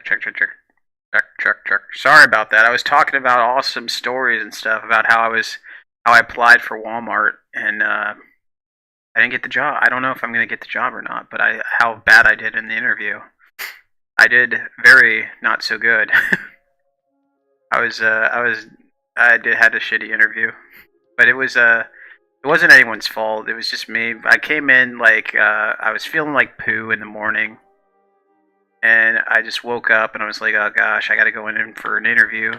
Check. Sorry about that. I was talking about awesome stories and stuff about how I applied for Walmart and I didn't get the job. I don't know if I'm gonna get the job or not, but I how bad I did in the interview. I did very not so good. I did had a shitty interview, but it wasn't anyone's fault. It was just me. I came in like I was feeling like poo in the morning, and I just woke up and I was like, oh gosh, I got to go in for an interview.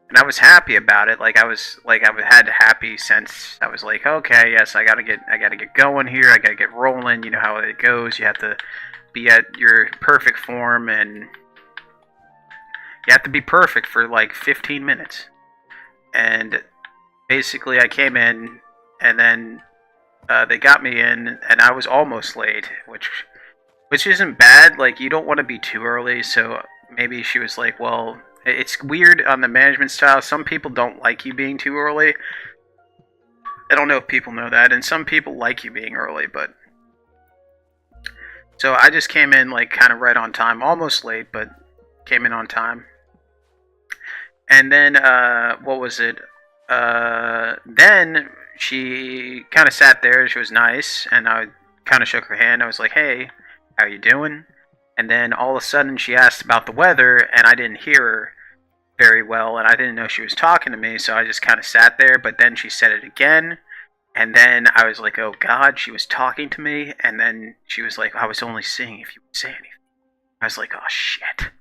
And I was happy about it. I had a happy sense. I was like, okay, yes, I gotta get going here. I gotta get rolling. You know how it goes. You have to be at your perfect form, and you have to be perfect for like 15 minutes. And basically, I came in, and then they got me in, and I was almost late, which isn't bad. Like, you don't want to be too early, so maybe she was like, well, it's weird on the management style. Some people don't like you being too early. I don't know if people know that, and some people like you being early, but so I just came in like kind of right on time, almost late, but came in on time. And then what was it? Then she kind of sat there. She was nice, and I kind of shook her hand. I was like, "Hey, how you doing?" And then all of a sudden, she asked about the weather, and I didn't hear her very well, and I didn't know she was talking to me, so I just kind of sat there. But then she said it again, and then I was like, "Oh God, she was talking to me." And then she was like, "I was only seeing if you would say anything." I was like, "Oh shit."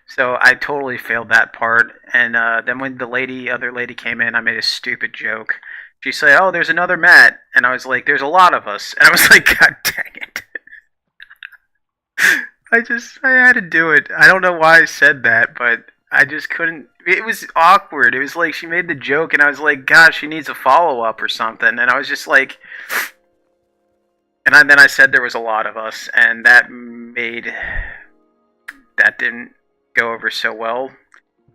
So I totally failed that part. And then when other lady came in, I made a stupid joke. She said, "Oh, there's another Matt," and I was like, "There's a lot of us," and I was like, "God dang it." I had to do it. I don't know why I said that, but I just couldn't. It was awkward. It was like she made the joke, and I was like, "Gosh, she needs a follow up or something." And I was just like, then I said there was a lot of us, and that didn't go over so well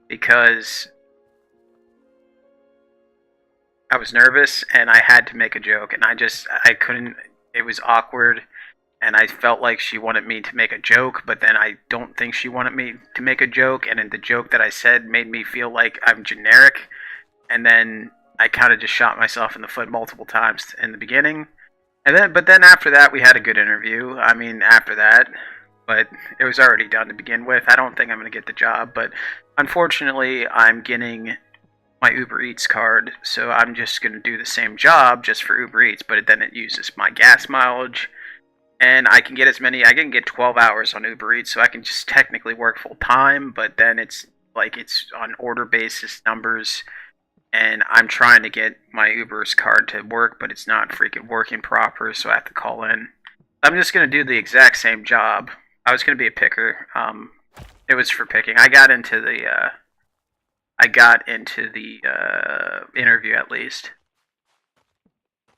because I was nervous and I had to make a joke, and I couldn't. It was awkward, and I felt like she wanted me to make a joke, but then I don't think she wanted me to make a joke, and then the joke that I said made me feel like I'm generic, and then I kind of just shot myself in the foot multiple times in the beginning, but then after that we had a good interview. I mean, after that, but it was already done to begin with. I don't think I'm going to get the job, but unfortunately, I'm getting my Uber Eats card, so I'm just going to do the same job just for Uber Eats, but then it uses my gas mileage, and I can get 12 hours on Uber Eats, so I can just technically work full time, but then it's on order basis numbers, and I'm trying to get my Uber's card to work, but it's not freaking working proper, so I have to call in. I'm just going to do the exact same job. I was going to be a picker. It was for picking. I got into the interview at least.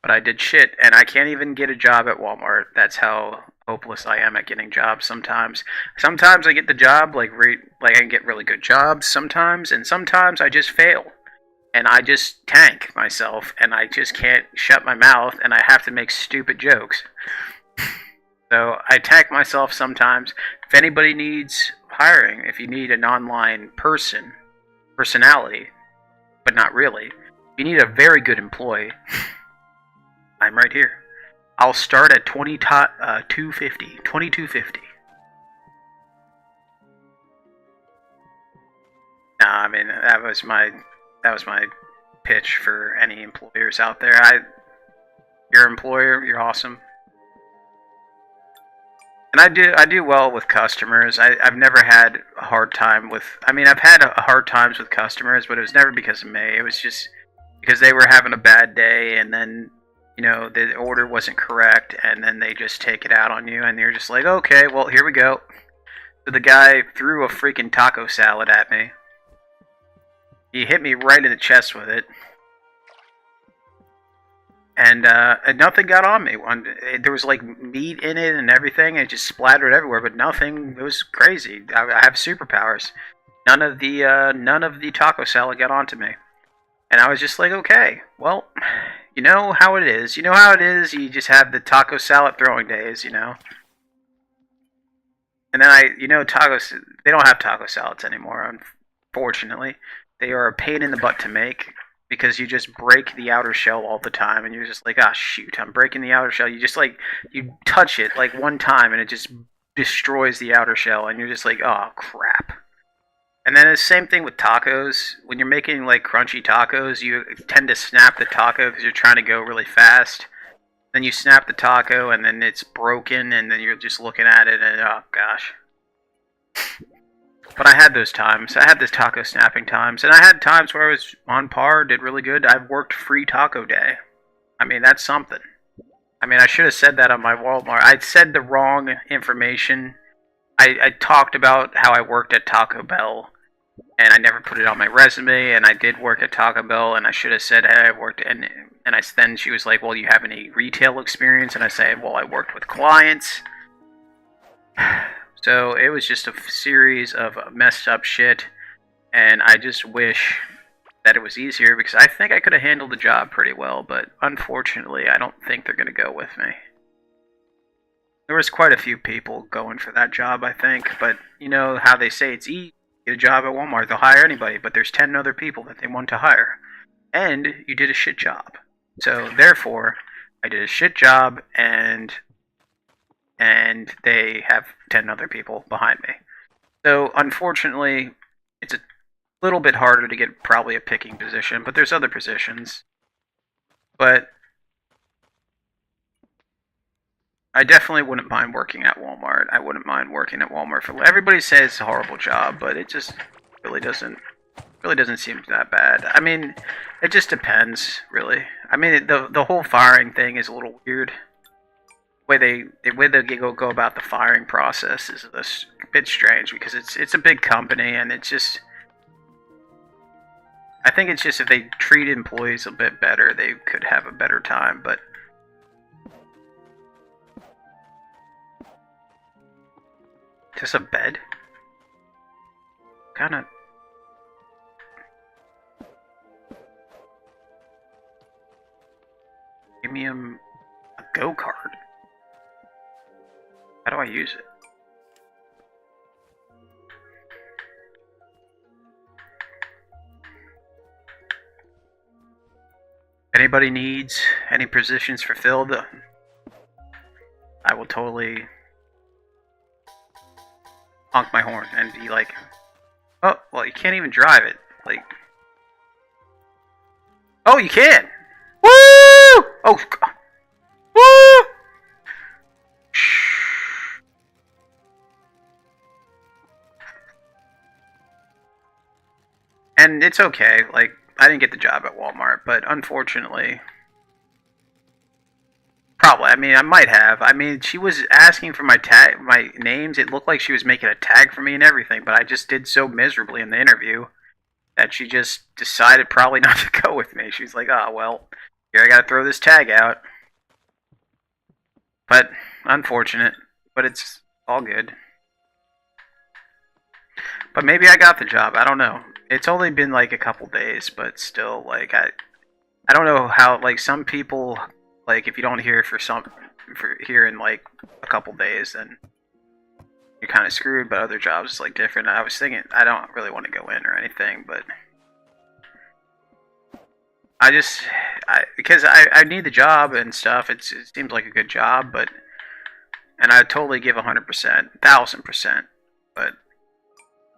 But I did shit, and I can't even get a job at Walmart. That's how hopeless I am at getting jobs sometimes. Sometimes I get the job, like I can get really good jobs sometimes, and sometimes I just fail. And I just tank myself, and I just can't shut my mouth, and I have to make stupid jokes. So I tank myself sometimes. If anybody needs hiring, if you need an online personality, but not really, if you need a very good employee, I'm right here. I'll start at 2250. Nah, I mean that was my pitch for any employers out there. Your employer, you're awesome. And I do well with customers. I've never had a hard time with. I mean, I've had hard times with customers, but it was never because of me. It was just because they were having a bad day, and then the order wasn't correct, and then they just take it out on you, and you're just like, okay, well, here we go. So the guy threw a freaking taco salad at me. He hit me right in the chest with it. And nothing got on me. There was like meat in it and everything. It just splattered everywhere, but nothing. It was crazy. I have superpowers. None of the taco salad got onto me, and I was just like, okay, well, you know how it is. You know how it is. You just have the taco salad throwing days. And then tacos, they don't have taco salads anymore, unfortunately. They are a pain in the butt to make because you just break the outer shell all the time and you're just like, ah, shoot, I'm breaking the outer shell. You just like, you touch it like one time and it just destroys the outer shell and you're just like, oh, crap. And then the same thing with tacos. When you're making like crunchy tacos, you tend to snap the taco because you're trying to go really fast. Then you snap the taco and then it's broken and then you're just looking at it and oh gosh. But I had those times. I had this taco snapping times. And I had times where I was on par, did really good. I've worked free taco day. I mean, that's something. I mean, I should have said that on my Walmart. I said the wrong information. I talked about how I worked at Taco Bell, and I never put it on my resume, and I did work at Taco Bell, and I should have said, hey, I worked, then she was like, well, you have any retail experience? And I said, well, I worked with clients. So it was just a series of messed up shit, and I just wish that it was easier, because I think I could have handled the job pretty well, but unfortunately, I don't think they're going to go with me. There was quite a few people going for that job, I think, but you know how they say it's easy to get a job at Walmart. They'll hire anybody, but there's 10 other people that they want to hire. And you did a shit job. So, therefore, I did a shit job, and they have 10 other people behind me. So, unfortunately, it's a little bit harder to get probably a picking position, but there's other positions. But I definitely wouldn't mind working at Walmart. I wouldn't mind working at Walmart for. Everybody says it's a horrible job, but it just really doesn't seem that bad. I mean, it just depends, really. I mean, the whole firing thing is a little weird. The way they go about the firing process is a bit strange because it's a big company and it's just. I think it's just if they treat employees a bit better, they could have a better time, but. Just a bed? Kinda. Premium a go-kart. How do I use it? Anybody needs any positions fulfilled? I will totally honk my horn and be like, oh, well, you can't even drive it. Like, oh, you can! Woo! Oh, God. Woo! And it's okay, like, I didn't get the job at Walmart, but unfortunately, probably. I mean, I might have. I mean, she was asking for my names. It looked like she was making a tag for me and everything, but I just did so miserably in the interview that she just decided probably not to go with me. She's like, oh, well, here I gotta throw this tag out. But, unfortunate. But it's all good. But maybe I got the job. I don't know. It's only been like a couple days, but still, like, I don't know how, like, some people, like, if you don't hear for here in like a couple days, then you're kind of screwed. But other jobs is like different. I was thinking I don't really want to go in or anything, but because I need the job and stuff. It seems like a good job, and I totally give 100%, 1000%, but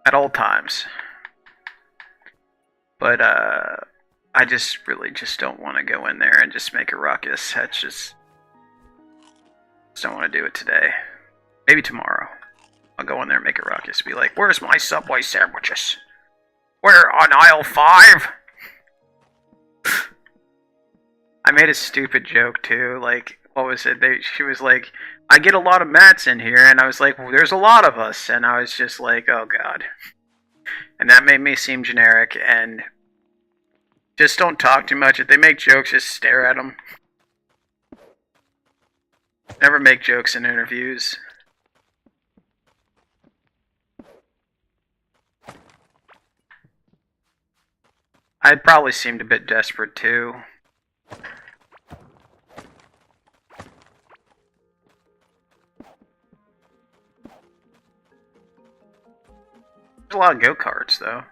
at all times. But I just really just don't want to go in there and just make a ruckus. That's just don't want to do it today. Maybe tomorrow. I'll go in there and make a ruckus. Be like, where's my Subway sandwiches? We're on aisle 5. I made a stupid joke too. Like, what was it? She was like, I get a lot of mats in here, and I was like, well, there's a lot of us, and I was just like, oh god. And that made me seem generic, and just don't talk too much. If they make jokes, just stare at them. Never make jokes in interviews. I probably seemed a bit desperate too. There's a lot of go-karts, though.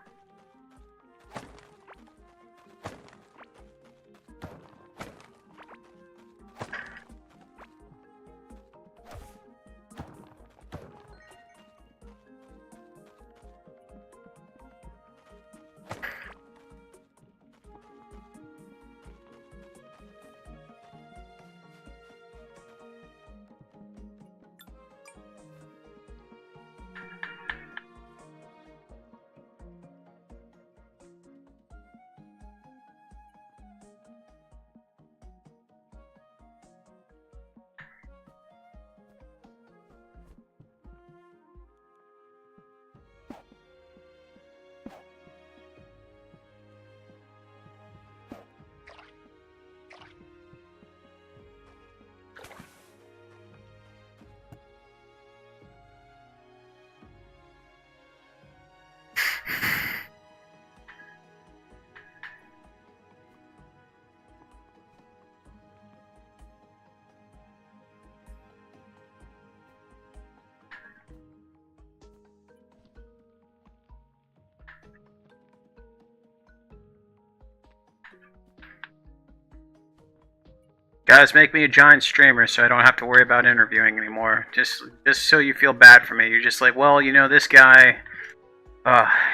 Guys, make me a giant streamer so I don't have to worry about interviewing anymore. Just so you feel bad for me. You're just like, well, you know, this guy,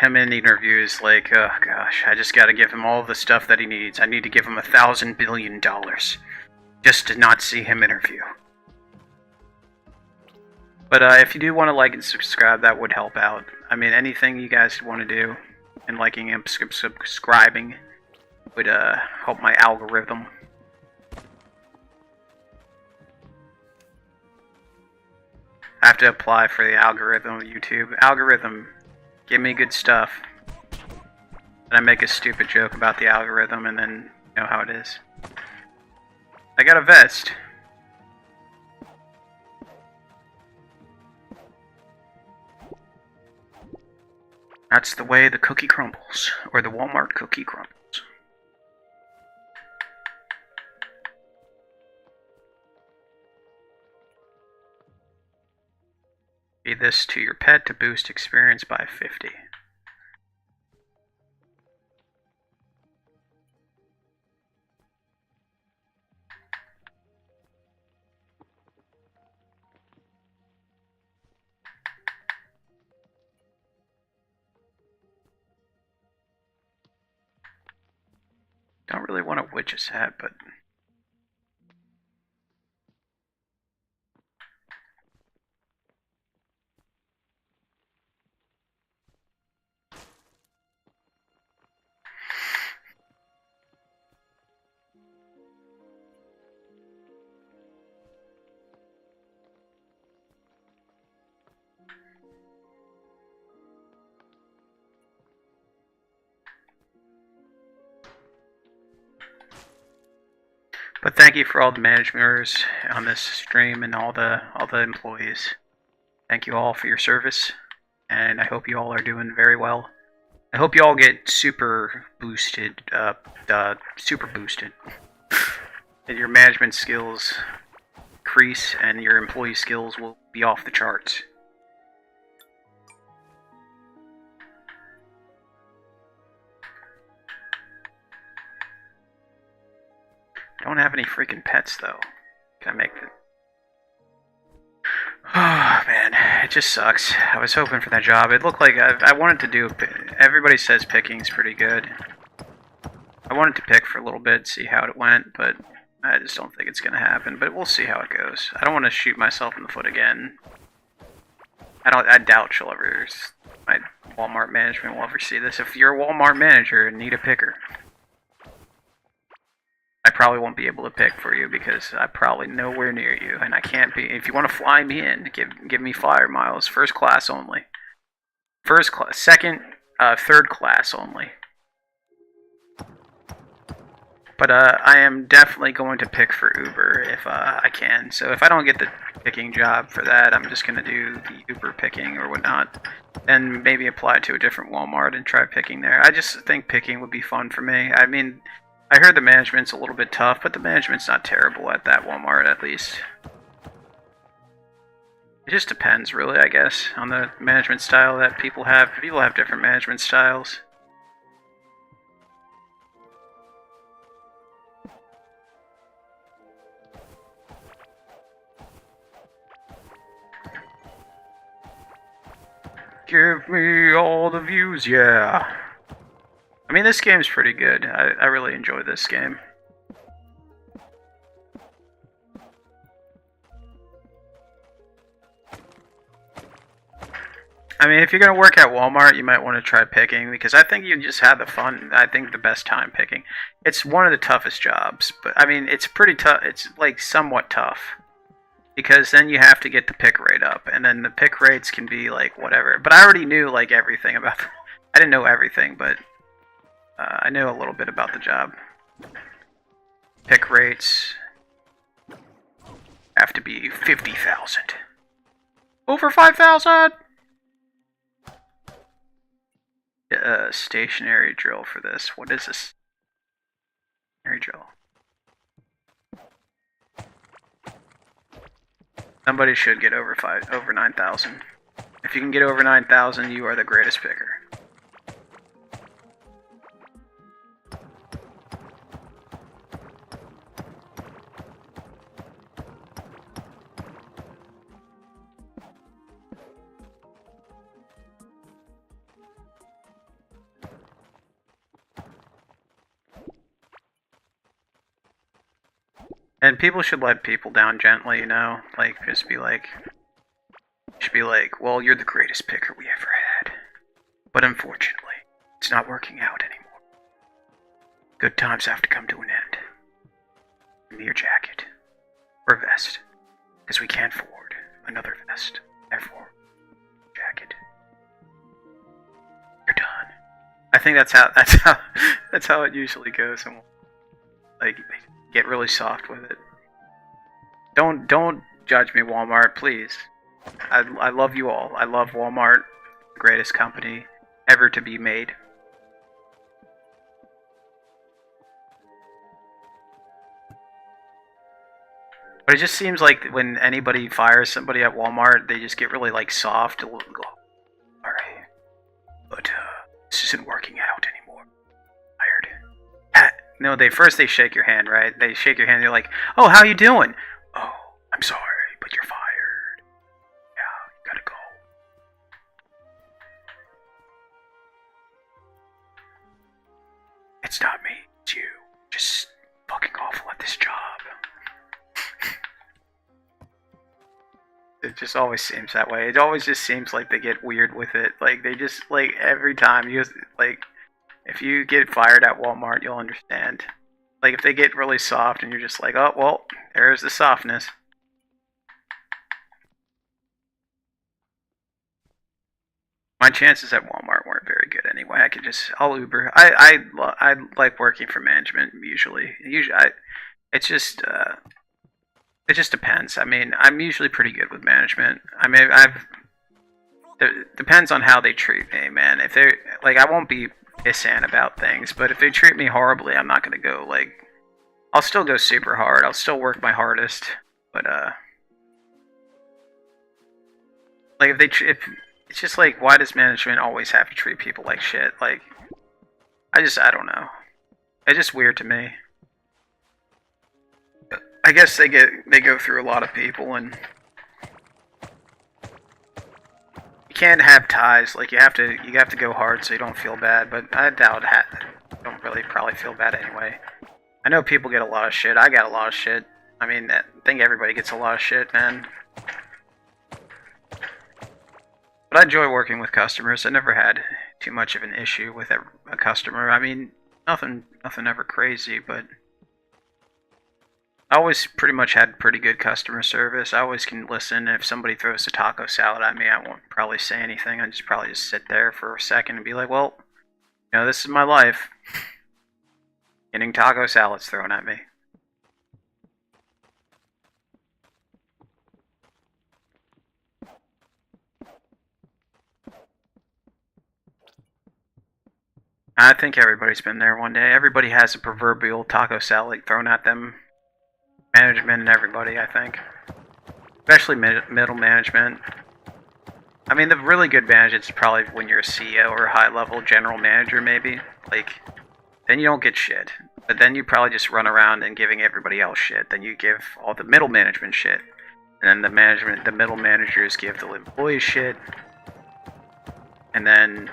him in interviews, like, oh gosh, I just gotta give him all the stuff that he needs. I need to give him $1,000 billion just to not see him interview. But if you do want to like and subscribe, that would help out. I mean, anything you guys want to do, and liking and subscribing would help my algorithm. I have to apply for the algorithm of YouTube. Algorithm, give me good stuff. And I make a stupid joke about the algorithm, and then you know how it is. I got a vest. That's the way the cookie crumbles, or the Walmart cookie crumbles. Feed this to your pet to boost experience by 50. Don't really want a witch's hat, but thank you for all the managers on this stream and all the employees. Thank you all for your service, and I hope you all are doing very well. I hope you all get super boosted, and your management skills increase, and your employee skills will be off the charts. Don't have any freaking pets though. Can I make the... Oh man, it just sucks. I was hoping for that job. It looked like I wanted to do... Everybody says picking's pretty good. I wanted to pick for a little bit, see how it went, but I just don't think it's going to happen. But we'll see how it goes. I don't want to shoot myself in the foot again. I doubt she'll ever... My Walmart management will ever see this. If you're a Walmart manager and need a picker, I probably won't be able to pick for you because I'm probably nowhere near you, and I can't be. If you want to fly me in, give me flyer miles, first class only. First class, second, third class only. But I am definitely going to pick for Uber if I can. So if I don't get the picking job for that, I'm just going to do the Uber picking or whatnot. And maybe apply to a different Walmart and try picking there. I just think picking would be fun for me. I mean, I heard the management's a little bit tough, but the management's not terrible at that Walmart, at least. It just depends, really, I guess, on the management style that people have. People have different management styles. Give me all the views, yeah. I mean, this game's pretty good. I really enjoy this game. I mean, if you're gonna work at Walmart, you might want to try picking, because I think you just have the fun. I think the best time picking. It's one of the toughest jobs, but I mean, it's pretty tough. It's like somewhat tough, because then you have to get the pick rate up, and then the pick rates can be like whatever. But I already knew like everything about. I didn't know everything, but I knew a little bit about the job. Pick rates have to be 50,000. Over 5,000. Stationary drill for this. What is this? Stationary drill. Somebody should get over 9,000. If you can get over 9,000, you are the greatest picker. And people should let people down gently, you know? Like, just be like... Should be like, well, you're the greatest picker we ever had. But unfortunately, it's not working out anymore. Good times have to come to an end. Give me your jacket. Or vest. Because we can't afford another vest. Therefore, jacket. You're done. I think that's how it usually goes. And like, get really soft with it. Don't judge me, Walmart, please. I love you all. I love Walmart, the greatest company ever to be made. But it just seems like when anybody fires somebody at Walmart, they just get really like soft. Sorry, but this isn't working out anymore. Tired. No, they shake your hand, right? They shake your hand. They're like, "Oh, how you doing?" "Oh, I'm sorry, but you're fired. Yeah, you gotta go." It's not me. It's you. Just fucking awful at this job. It just always seems that way. It always just seems like they get weird with it. Like they just like every time you like. If you get fired at Walmart, you'll understand. Like, if they get really soft and you're just like, oh, well, there's the softness. My chances at Walmart weren't very good anyway. I'll Uber. I like working for management usually. It just depends. I mean, I'm usually pretty good with management. I mean, it depends on how they treat me, man. If they're, like, I won't be pissant about things, but if they treat me horribly, I'm not gonna go, like, I'll still go super hard. I'll still work my hardest, but like if it's just like, why does management always have to treat people like shit? Like, I don't know. It's just weird to me. I guess they go through a lot of people, and you can't have ties. Like, you have to go hard so you don't feel bad. But I doubt don't really probably feel bad anyway. I know people get a lot of shit. I got a lot of shit. I mean, I think everybody gets a lot of shit, man. But I enjoy working with customers. I never had too much of an issue with a customer. I mean, nothing ever crazy, but I always pretty much had pretty good customer service. I always can listen. If somebody throws a taco salad at me, I won't probably say anything. I probably just sit there for a second and be like, well, you know, this is my life. Getting taco salads thrown at me. I think everybody's been there one day. Everybody has a proverbial taco salad thrown at them. Management and everybody, I think. especially middle management. I mean, the really good management is probably when you're a CEO or a high-level general manager, maybe. Like, then you don't get shit. But then you probably just run around and giving everybody else shit. Then you give all the middle management shit. And then the middle managers give the employees shit. And then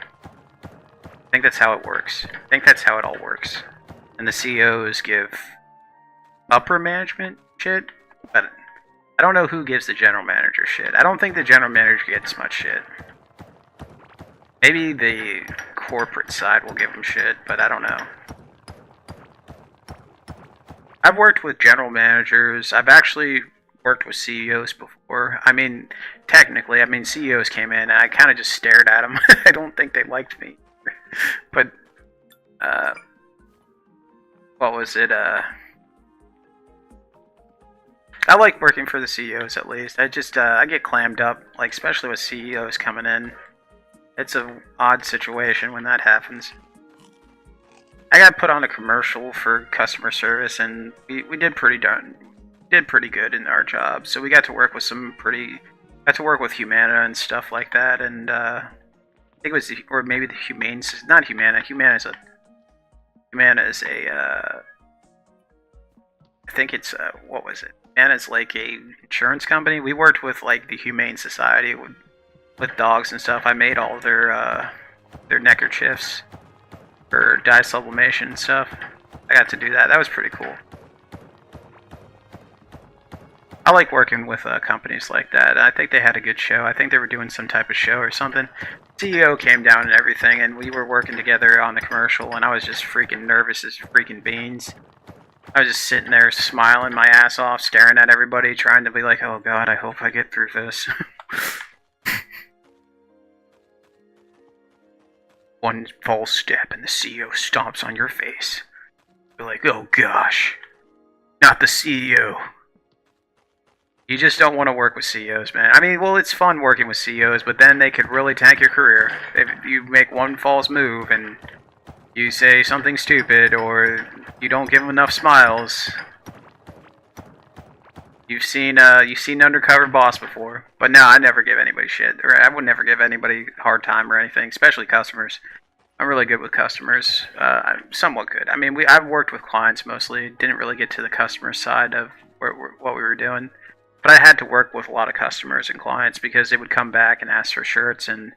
I think that's how it works. I think that's how it all works. And the CEOs give upper management shit, but I don't know who gives the general manager shit. I don't think the general manager gets much shit. Maybe the corporate side will give them shit, but I don't know. I've worked with general managers. I've actually worked with CEOs before. I mean, technically, CEOs came in and I kind of just stared at them. I don't think they liked me. But, what was it, I like working for the CEOs at least. I get clammed up, like, especially with CEOs coming in. It's an odd situation when that happens. I got put on a commercial for customer service, and we did pretty good in our job. So we got to work with got to work with Humana and stuff like that, and I think it was or maybe the Humane, not Humana. Humana is a I think it's what was it? Humana's like a insurance company. We worked with like the Humane Society with dogs and stuff. I made all their neckerchiefs for dye sublimation and stuff. I got to do that. That was pretty cool. I like working with companies like that. I think they had a good show. I think they were doing some type of show or something. CEO came down and everything, and we were working together on the commercial, and I was just freaking nervous as freaking beans. I was just sitting there smiling my ass off, staring at everybody, trying to be like, oh god, I hope I get through this. One false step and the CEO stomps on your face. You're like, oh gosh, not the CEO. You just don't want to work with CEOs, man. I mean, well, it's fun working with CEOs, but then they could really tank your career. If you make one false move and you say something stupid, or you don't give them enough smiles. You've seen Undercover Boss before, but no, I never give anybody shit, or I would never give anybody a hard time or anything, especially customers. I'm really good with customers. I'm somewhat good. I mean, I've worked with clients mostly. Didn't really get to the customer side of what we were doing, but I had to work with a lot of customers and clients because they would come back and ask for shirts, and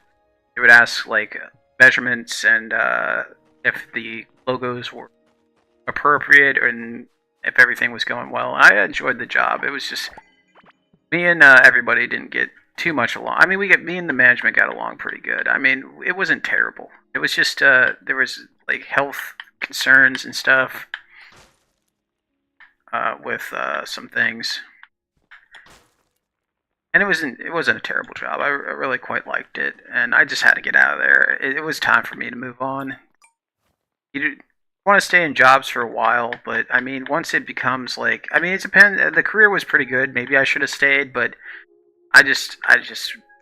they would ask like measurements and if the logos were appropriate and if everything was going well. I enjoyed the job. It was just me and everybody didn't get too much along. I mean, me and the management got along pretty good. I mean, it wasn't terrible. It was just there was like health concerns and stuff with some things, and it wasn't a terrible job. I really quite liked it, and I just had to get out of there. It was time for me to move on. You want to stay in jobs for a while, but I mean, once it becomes like, I mean, it depends. The career was pretty good. Maybe I should have stayed, but I just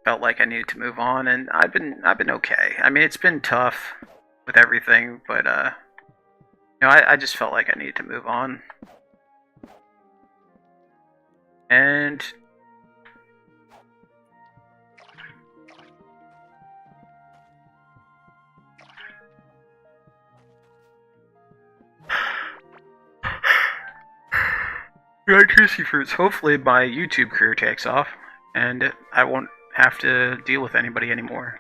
felt like I needed to move on, and I've been okay. I mean, it's been tough with everything, but I just felt like I needed to move on, and Juicy Fruits. Hopefully my YouTube career takes off, and I won't have to deal with anybody anymore.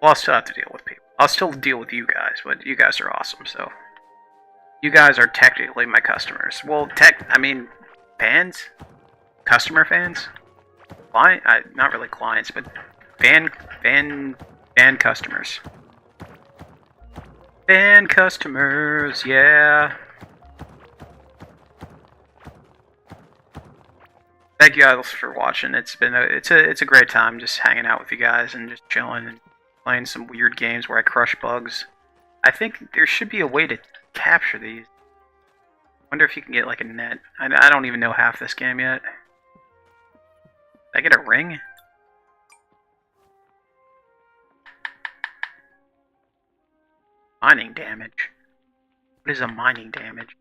Well, I'll still have to deal with people. I'll still deal with you guys, but you guys are awesome, so. You guys are technically my customers. Well, fans? Customer fans? Not really clients, but fan customers. Fan customers, yeah. Thank you guys for watching. It's a great time just hanging out with you guys and just chilling and playing some weird games where I crush bugs. I think there should be a way to capture these. Wonder if you can get like a net. I don't even know half this game yet. Did I get a ring? Mining damage. What is a mining damage?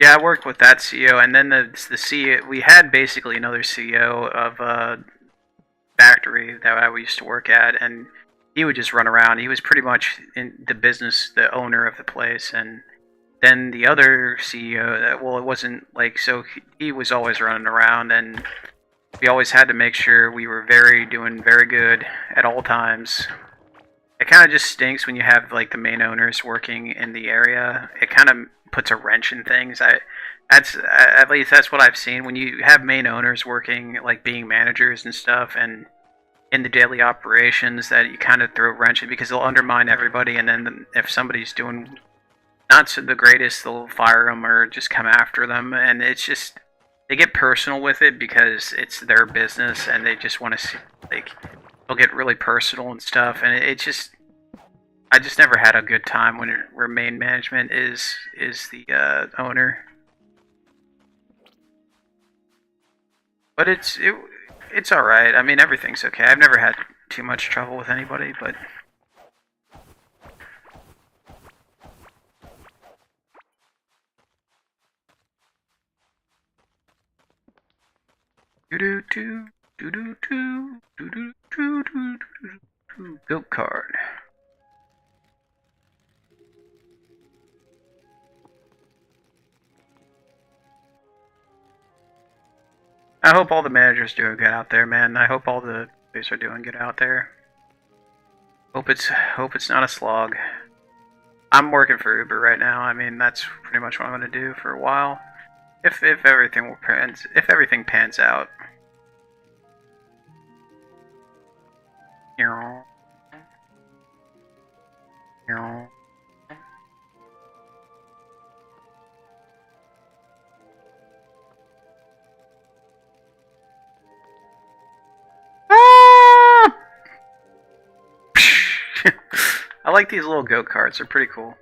Yeah, I worked with that CEO, and then the CEO. We had basically another CEO of a factory that I used to work at, and he would just run around. He was pretty much in the business, the owner of the place, and then the other CEO. Well, it wasn't like so. He was always running around, and we always had to make sure we were doing very good at all times. It kind of just stinks when you have like the main owners working in the area. It kind of puts a wrench in things. That's at least that's what I've seen when you have main owners working like being managers and stuff and in the daily operations that you kind of throw a wrench in because they'll undermine everybody and then if somebody's doing not so the greatest they'll fire them or just come after them and it's just they get personal with it because it's their business and they just want to see like they'll get really personal and stuff and it just I just never had a good time when where main management is the owner. But it's all right. I mean, everything's okay. I've never had too much trouble with anybody, but do do do do do do do do do do do goat card. I hope all the managers doing good out there, man. I hope all the players are doing good out there. Hope it's not a slog. I'm working for Uber right now. I mean, that's pretty much what I'm gonna do for a while. If everything pans out. Ah! I like these little goat carts. They're pretty cool.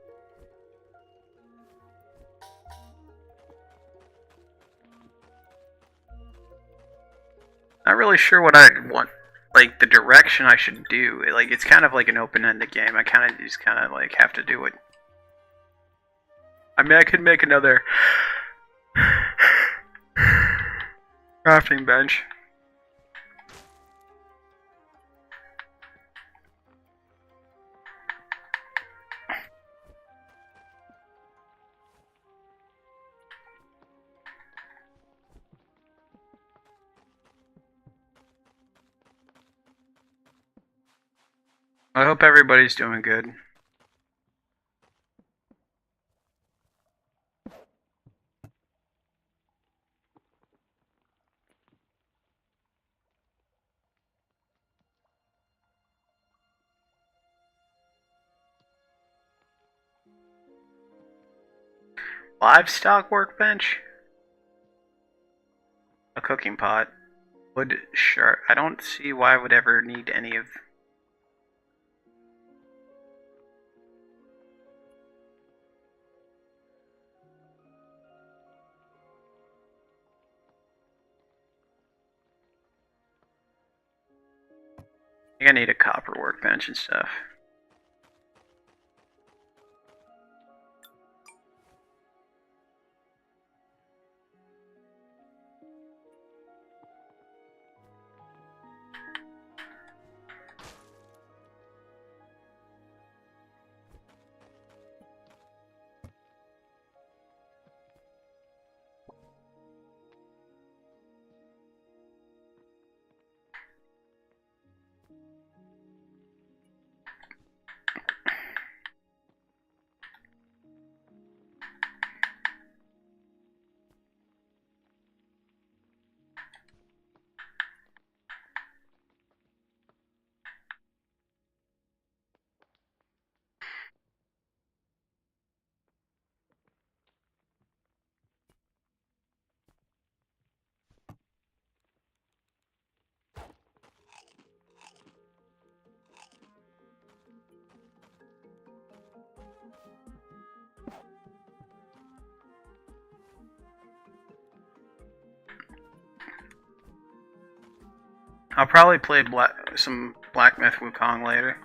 Not really sure what I want, like the direction I should do. Like it's kind of like an open-ended game. I kind of just kind of like have to do it. I mean, I could make another crafting bench. I hope everybody's doing good. Livestock workbench? A cooking pot. Wood shark. I don't see why I would ever need any of. I think I need a copper workbench and stuff. I'll probably play some Black Myth Wukong later.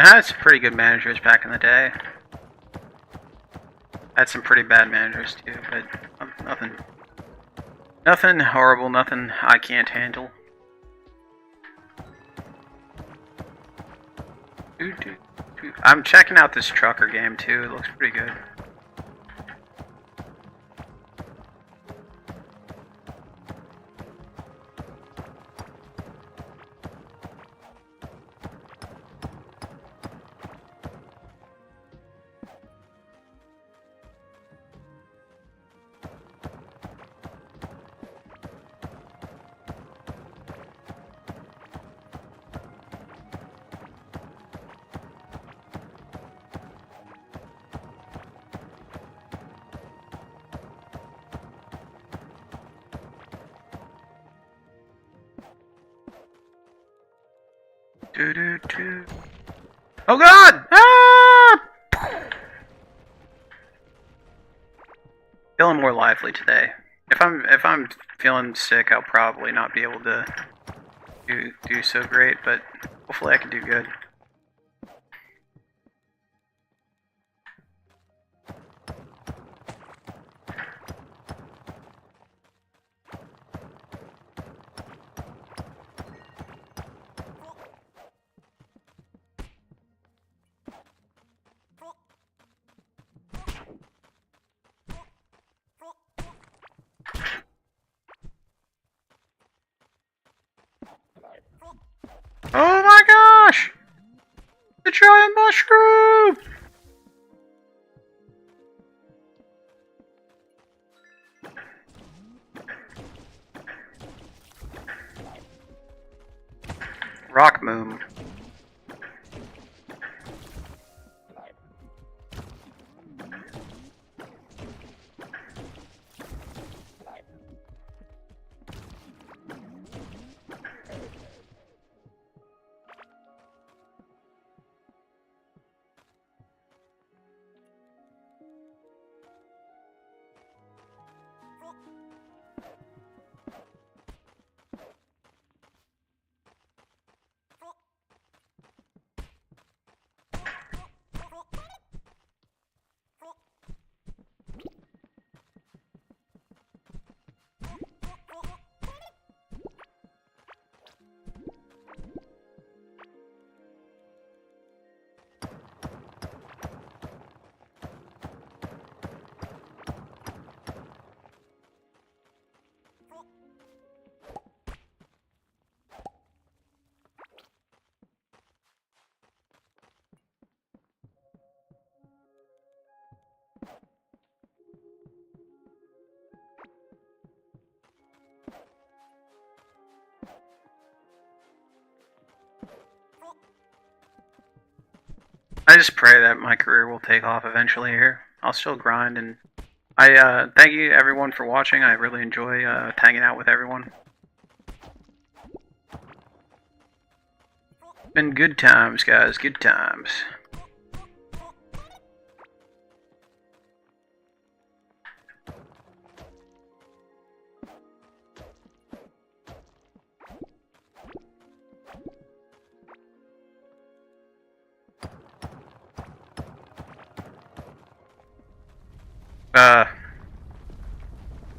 I had some pretty good managers back in the day. I had some pretty bad managers too, but nothing horrible, nothing I can't handle. I'm checking out this trucker game too. It looks pretty good. Oh God! Ah! Feeling more lively today. If I'm feeling sick, I'll probably not be able to do so great, but hopefully I can do good. Oh my gosh! The giant mushroom! Rock Moon. I just pray that my career will take off eventually here. I'll still grind, and I thank you everyone for watching. I really enjoy hanging out with everyone. Been good times, guys. Good times.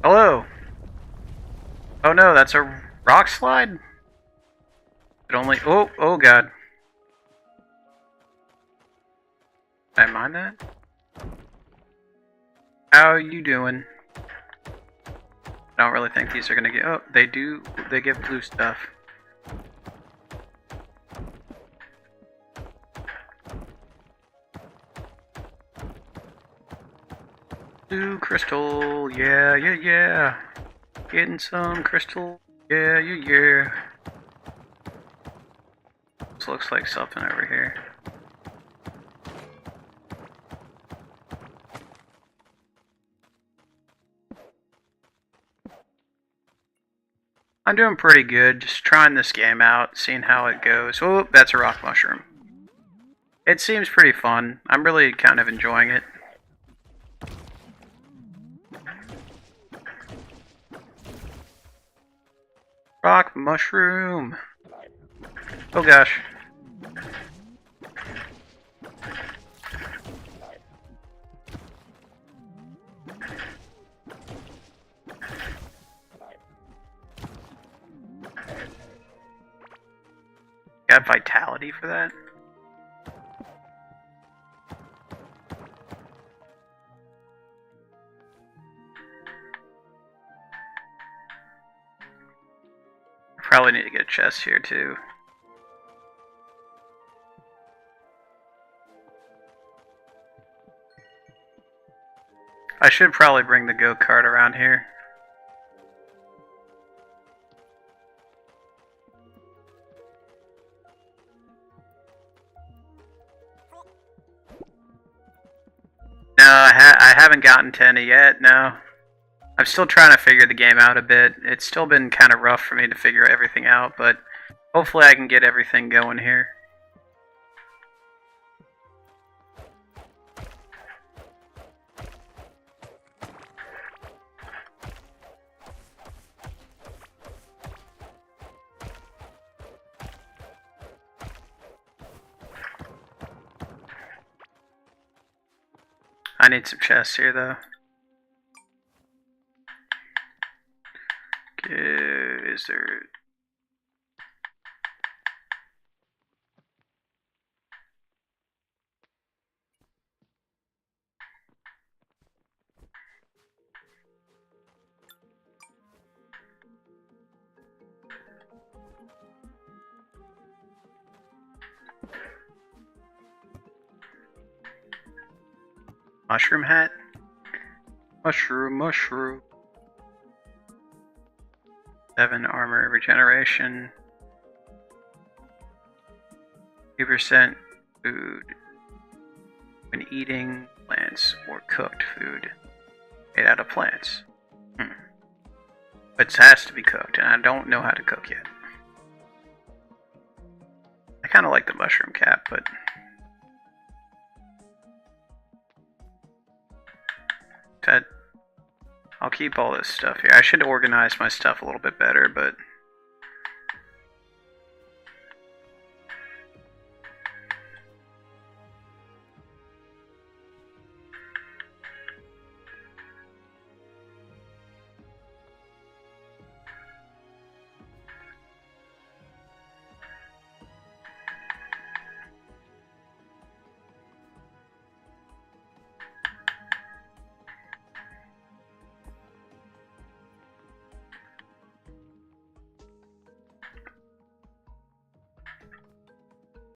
Hello. Oh no, that's a rock slide? It only, oh God. Did I mind that? How you doing? I don't really think these are gonna get, oh, they give blue stuff. Blue crystal, yeah. Getting some crystal, yeah. This looks like something over here. I'm doing pretty good, just trying this game out, seeing how it goes. Oh, that's a rock mushroom. It seems pretty fun. I'm really kind of enjoying it. Rock mushroom. Oh gosh. have vitality for that? Probably need to get a chest here too. I should probably bring the go-kart around here. No, I haven't gotten to any yet, no. I'm still trying to figure the game out a bit. It's still been kind of rough for me to figure everything out, but hopefully I can get everything going here. I need some chests here, though. Okay, is there... Mushroom hat? Mushroom. 7 armor regeneration. 2% food when eating plants or cooked food made out of plants. But it has to be cooked, and I don't know how to cook yet. I kind of like the mushroom cap, but... I'll keep all this stuff here. I should organize my stuff a little bit better, but